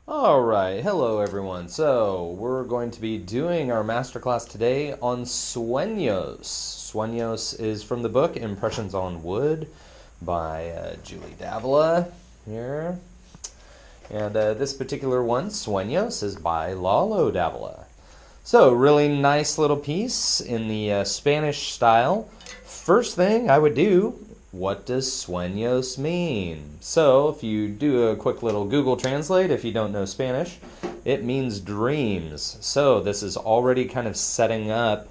Alright, hello everyone. So, we're going to be doing our masterclass today on Sueños. Sueños is from the book Impressions on Wood by Julie Davila here. And this particular one, Sueños, is by Lalo Davila. So, really nice little piece in the Spanish style. First thing I would do, what does sueños mean? So, if you do a quick little Google Translate, if you don't know Spanish, it means dreams. So, this is already kind of setting up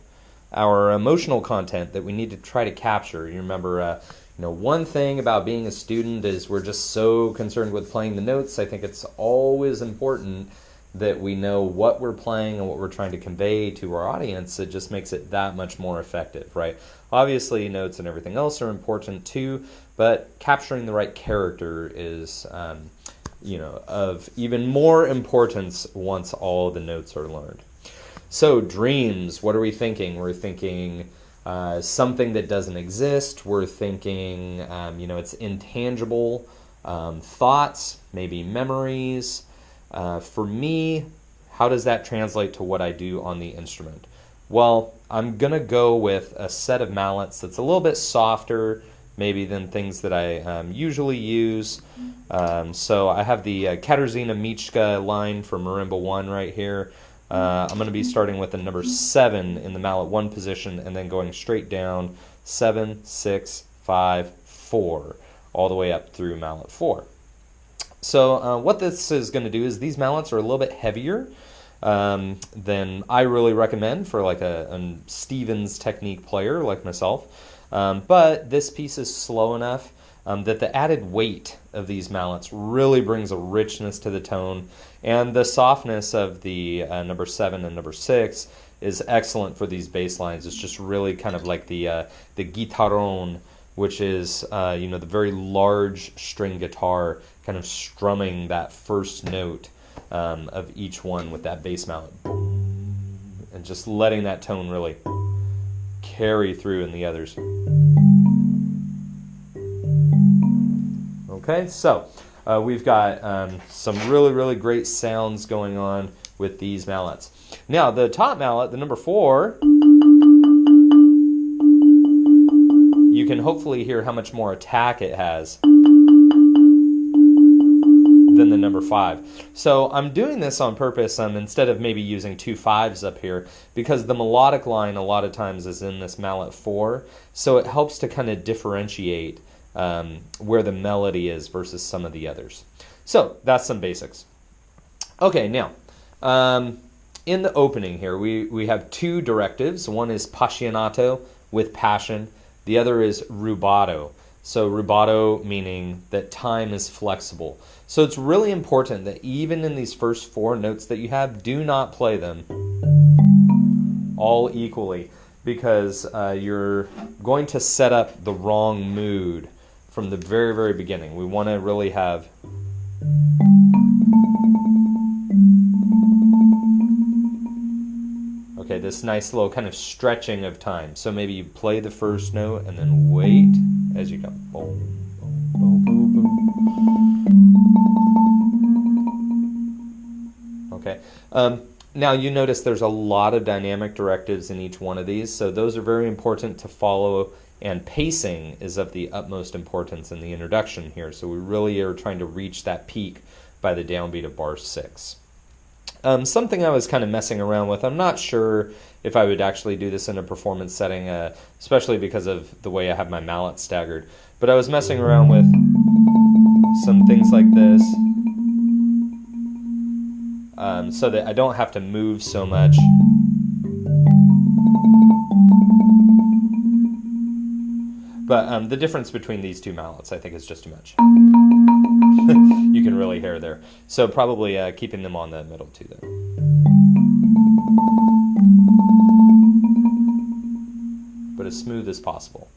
our emotional content that we need to try to capture. You remember, one thing about being a student is we're just so concerned with playing the notes. I think it's always important that we know what we're playing and what we're trying to convey to our audience. It just makes it that much more effective, right? Obviously, notes and everything else are important too, but capturing the right character is, of even more importance once all the notes are learned. So, dreams, what are we thinking? We're thinking something that doesn't exist. We're thinking, it's intangible. Thoughts, maybe memories. For me, how does that translate to what I do on the instrument? Well, I'm going to go with a set of mallets that's a little bit softer maybe than things that I usually use. So I have the Katarzyna Michka line for Marimba 1 right here. I'm going to be starting with the number 7 in the mallet 1 position and then going straight down 7, 6, 5, 4, all the way up through mallet 4. So what this is going to do is these mallets are a little bit heavier than I really recommend for like a Stevens technique player like myself. But this piece is slow enough that the added weight of these mallets really brings a richness to the tone. And the softness of the number 7 and number 6 is excellent for these bass lines. It's just really kind of like the guitarrón, which is the very large string guitar kind of strumming that first note of each one with that bass mallet, and just letting that tone really carry through in the others. Okay, so we've got some really great sounds going on with these mallets. Now the top mallet, the number 4, you can hopefully hear how much more attack it has than the number 5. So I'm doing this on purpose instead of maybe using 2 5s up here, because the melodic line a lot of times is in this mallet 4, so it helps to kind of differentiate where the melody is versus some of the others. So that's some basics. Okay, now in the opening here we have 2 directives. One is passionato, with passion. The other is rubato. So rubato meaning that time is flexible. So it's really important that even in these first 4 notes that you have, do not play them all equally, because you're going to set up the wrong mood from the very beginning. We want to really have this nice little kind of stretching of time. So maybe you play the first note and then wait as you go. Boom, boom, boom, boom, boom. Okay. Now you notice there's a lot of dynamic directives in each one of these, so those are very important to follow, and pacing is of the utmost importance in the introduction here. So we really are trying to reach that peak by the downbeat of bar 6. Something I was kind of messing around with, I'm not sure if I would actually do this in a performance setting, especially because of the way I have my mallet staggered, but I was messing around with some things like this so that I don't have to move so much. But the difference between these 2 mallets I think is just too much. You can really hear there. So probably keeping them on the middle too though. But as smooth as possible.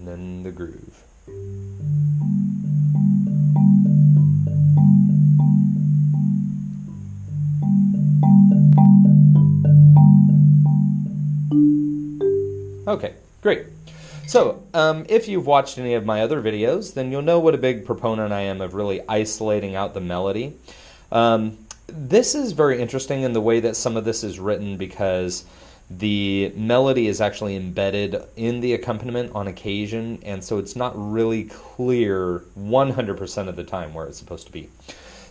and then the groove. Okay, great. So, if you've watched any of my other videos, then you'll know what a big proponent I am of really isolating out the melody. This is very interesting in the way that some of this is written because the melody is actually embedded in the accompaniment on occasion, and so it's not really clear 100% of the time where it's supposed to be.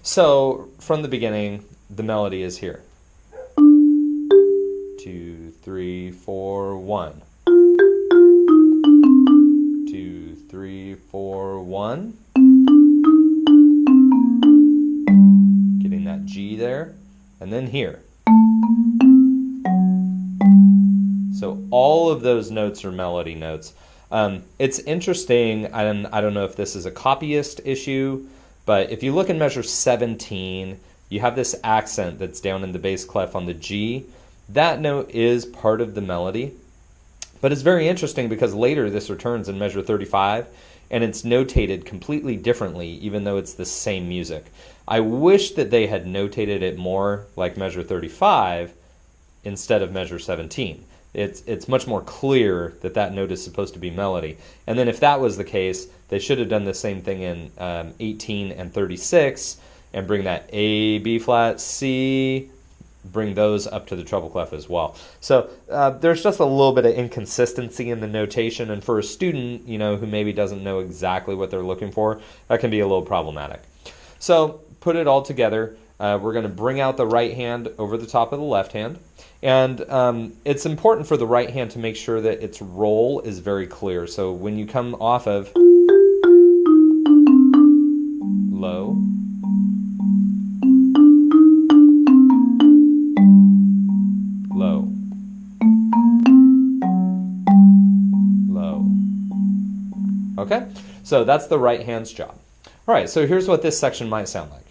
So, from the beginning, the melody is here. 2, 3, 4, 1. 2, 3, 4, 1. Getting that G there, and then here. So all of those notes are melody notes. It's interesting, and I don't know if this is a copyist issue, but if you look in measure 17, you have this accent that's down in the bass clef on the G. That note is part of the melody, but it's very interesting because later this returns in measure 35, and it's notated completely differently, even though it's the same music. I wish that they had notated it more like measure 35 instead of measure 17. It's much more clear that that note is supposed to be melody. And then if that was the case, they should have done the same thing in 18 and 36 and bring that A, B flat, C, bring those up to the treble clef as well. So there's just a little bit of inconsistency in the notation, and for a student, who maybe doesn't know exactly what they're looking for, that can be a little problematic. So put it all together. We're going to bring out the right hand over the top of the left hand, and it's important for the right hand to make sure that its roll is very clear. So when you come off of low, low, low. Okay, so that's the right hand's job. All right, so here's what this section might sound like.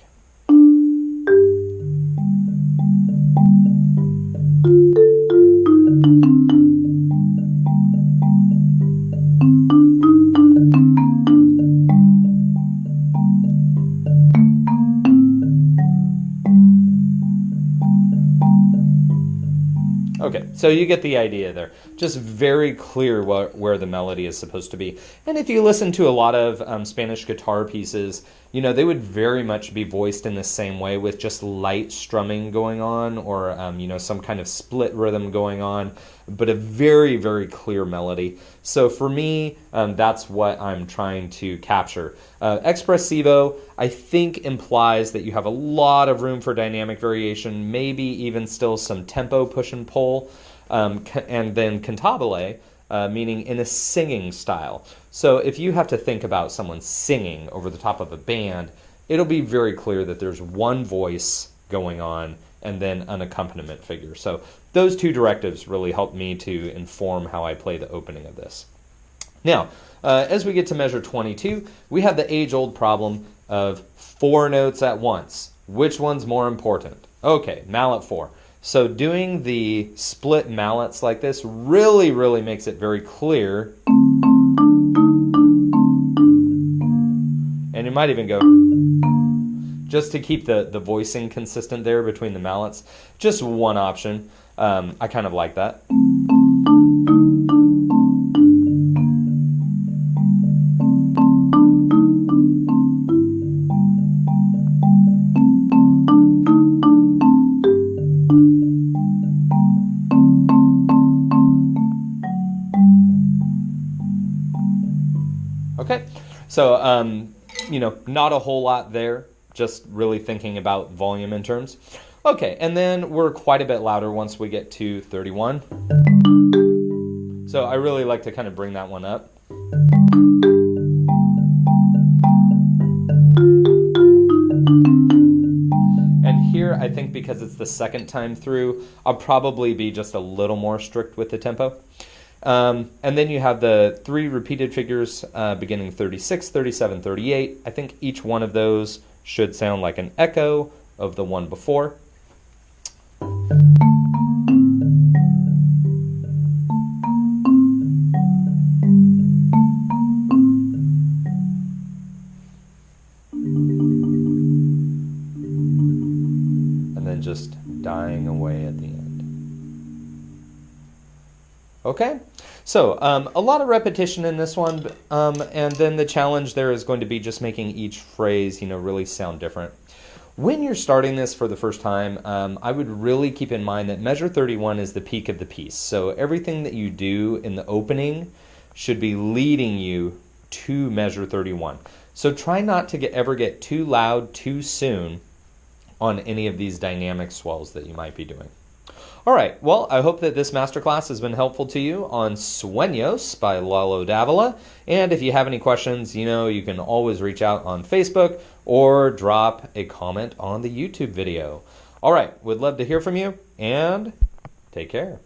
Okay, so you get the idea there. Just very clear where the melody is supposed to be. And if you listen to a lot of Spanish guitar pieces, they would very much be voiced in the same way with just light strumming going on, or some kind of split rhythm going on, but a very, very clear melody. So for me, that's what I'm trying to capture. Expressivo, I think, implies that you have a lot of room for dynamic variation, maybe even still some tempo push and pull, and then cantabile, meaning in a singing style. So if you have to think about someone singing over the top of a band, it'll be very clear that there's one voice going on and then an accompaniment figure. So those two directives really help me to inform how I play the opening of this. Now, as we get to measure 22, we have the age-old problem of 4 notes at once. Which one's more important? Okay, mallet 4. So doing the split mallets like this really, really makes it very clear. And you might even go, just to keep the voicing consistent there between the mallets. Just one option. I kind of like that. Okay, so, not a whole lot there, just really thinking about volume in terms. Okay, and then we're quite a bit louder once we get to 31. So I really like to kind of bring that one up. And here, I think because it's the second time through, I'll probably be just a little more strict with the tempo. And then you have the 3 repeated figures beginning 36, 37, 38. I think each one of those should sound like an echo of the one before. dying away at the end. Okay, so a lot of repetition in this one, and then the challenge there is going to be just making each phrase, really sound different. When you're starting this for the first time, I would really keep in mind that measure 31 is the peak of the piece. So everything that you do in the opening should be leading you to measure 31. So try not to ever get too loud too soon on any of these dynamic swells that you might be doing. All right, well, I hope that this masterclass has been helpful to you on Sueños by Lalo Davila. And if you have any questions, you can always reach out on Facebook or drop a comment on the YouTube video. All right, would love to hear from you, and take care.